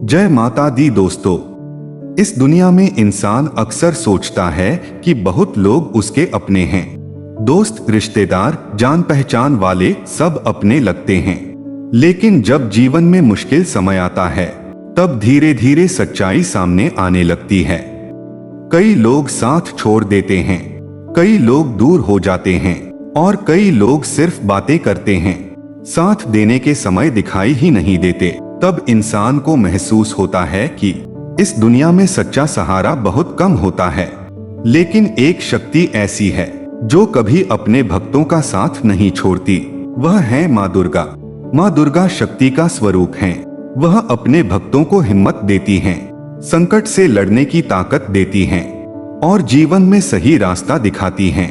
जय माता दी दोस्तों। इस दुनिया में इंसान अक्सर सोचता है कि बहुत लोग उसके अपने हैं। दोस्त, रिश्तेदार, जान पहचान वाले सब अपने लगते हैं। लेकिन जब जीवन में मुश्किल समय आता है तब धीरे धीरे सच्चाई सामने आने लगती है। कई लोग साथ छोड़ देते हैं, कई लोग दूर हो जाते हैं और कई लोग सिर्फ बातें करते हैं, साथ देने के समय दिखाई ही नहीं देते। तब इंसान को महसूस होता है कि इस दुनिया में सच्चा सहारा बहुत कम होता है। लेकिन एक शक्ति ऐसी है जो कभी अपने भक्तों का साथ नहीं छोड़ती। वह है माँ दुर्गा। माँ दुर्गा शक्ति का स्वरूप हैं। वह अपने भक्तों को हिम्मत देती हैं, संकट से लड़ने की ताकत देती हैं और जीवन में सही रास्ता दिखाती हैं।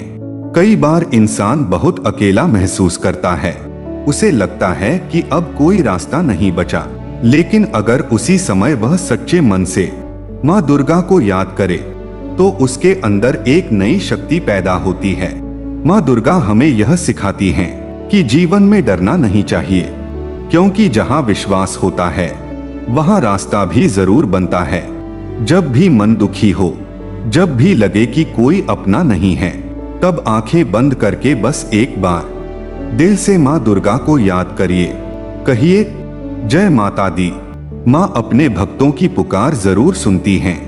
कई बार इंसान बहुत अकेला महसूस करता है। उसे लगता है कि अब कोई रास्ता नहीं बचा। लेकिन अगर उसी समय वह सच्चे मन से माँ दुर्गा को याद करे तो उसके अंदर एक नई शक्ति पैदा होती है। माँ दुर्गा हमें यह सिखाती हैं कि जीवन में डरना नहीं चाहिए, क्योंकि जहाँ विश्वास होता है वहाँ रास्ता भी जरूर बनता है। जब भी मन दुखी हो, जब भी लगे कि कोई अपना नहीं है, तब आंखें बंद करके बस एक बार दिल से माँ दुर्गा को याद करिए। कहिए, जय माता दी। माँ अपने भक्तों की पुकार जरूर सुनती हैं।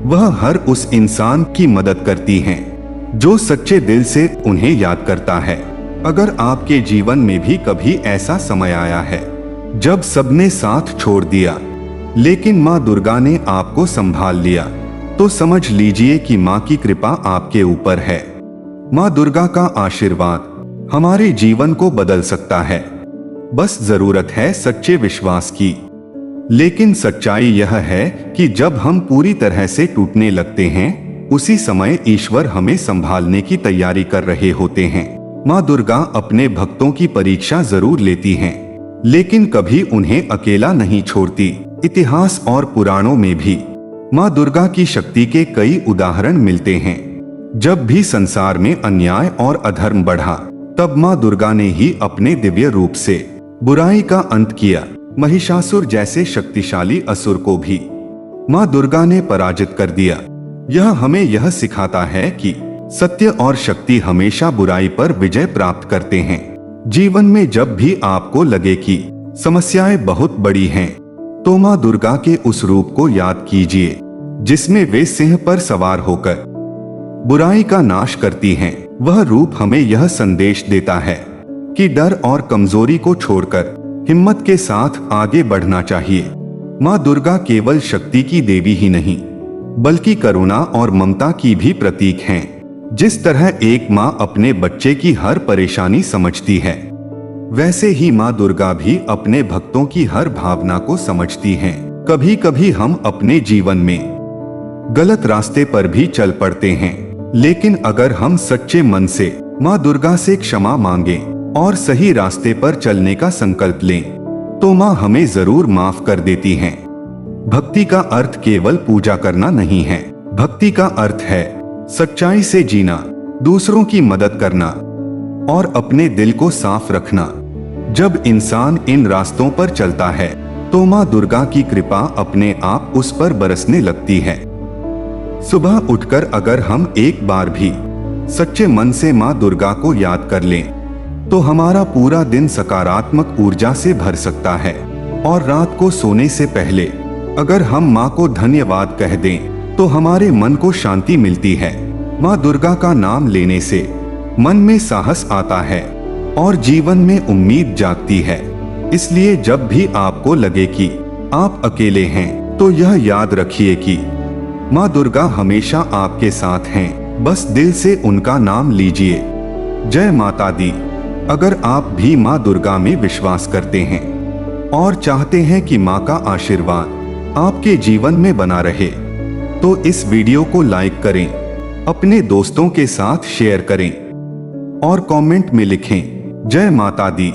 वह हर उस इंसान की मदद करती हैं जो सच्चे दिल से उन्हें याद करता है। अगर आपके जीवन में भी कभी ऐसा समय आया है जब सबने साथ छोड़ दिया लेकिन माँ दुर्गा ने आपको संभाल लिया, तो समझ लीजिए कि माँ की कृपा आपके ऊपर है। माँ दुर्गा का आशीर्वाद हमारे जीवन को बदल सकता है। बस जरूरत है सच्चे विश्वास की। लेकिन सच्चाई यह है कि जब हम पूरी तरह से टूटने लगते हैं, उसी समय ईश्वर हमें संभालने की तैयारी कर रहे होते हैं। माँ दुर्गा अपने भक्तों की परीक्षा जरूर लेती हैं, लेकिन कभी उन्हें अकेला नहीं छोड़ती। इतिहास और पुराणों में भी माँ दुर्गा की शक्ति के कई उदाहरण मिलते हैं। जब भी संसार में अन्याय और अधर्म बढ़ा, तब माँ दुर्गा ने ही अपने दिव्य रूप से बुराई का अंत किया। महिषासुर जैसे शक्तिशाली असुर को भी माँ दुर्गा ने पराजित कर दिया। यह हमें यह सिखाता है कि सत्य और शक्ति हमेशा बुराई पर विजय प्राप्त करते हैं। जीवन में जब भी आपको लगे कि समस्याएं बहुत बड़ी हैं, तो माँ दुर्गा के उस रूप को याद कीजिए जिसमें वे सिंह पर सवार होकर बुराई का नाश करती हैं। वह रूप हमें यह संदेश देता है कि डर और कमजोरी को छोड़कर हिम्मत के साथ आगे बढ़ना चाहिए। माँ दुर्गा केवल शक्ति की देवी ही नहीं, बल्कि करुणा और ममता की भी प्रतीक हैं। जिस तरह एक माँ अपने बच्चे की हर परेशानी समझती है, वैसे ही माँ दुर्गा भी अपने भक्तों की हर भावना को समझती हैं। कभी कभी हम अपने जीवन में गलत रास्ते पर भी चल पड़ते हैं, लेकिन अगर हम सच्चे मन से माँ दुर्गा से क्षमा मांगें और सही रास्ते पर चलने का संकल्प लें, तो माँ हमें जरूर माफ कर देती हैं। भक्ति का अर्थ केवल पूजा करना नहीं है। भक्ति का अर्थ है सच्चाई से जीना, दूसरों की मदद करना और अपने दिल को साफ रखना। जब इंसान इन रास्तों पर चलता है, तो माँ दुर्गा की कृपा अपने आप उस पर बरसने लगती है। सुबह उठकर अगर हम एक बार भी सच्चे मन से माँ दुर्गा को याद कर लें, तो हमारा पूरा दिन सकारात्मक ऊर्जा से भर सकता है। और रात को सोने से पहले अगर हम माँ को धन्यवाद कह दें, तो हमारे मन को शांति मिलती है। माँ दुर्गा का नाम लेने से मन में साहस आता है और जीवन में उम्मीद जागती है। इसलिए जब भी आपको लगे कि आप अकेले हैं, तो यह याद रखिए कि माँ दुर्गा हमेशा आपके साथ हैं। बस दिल से उनका नाम लीजिए। जय माता दी। अगर आप भी माँ दुर्गा में विश्वास करते हैं और चाहते हैं कि माँ का आशीर्वाद आपके जीवन में बना रहे, तो इस वीडियो को लाइक करें, अपने दोस्तों के साथ शेयर करें और कमेंट में लिखें, जय माता दी।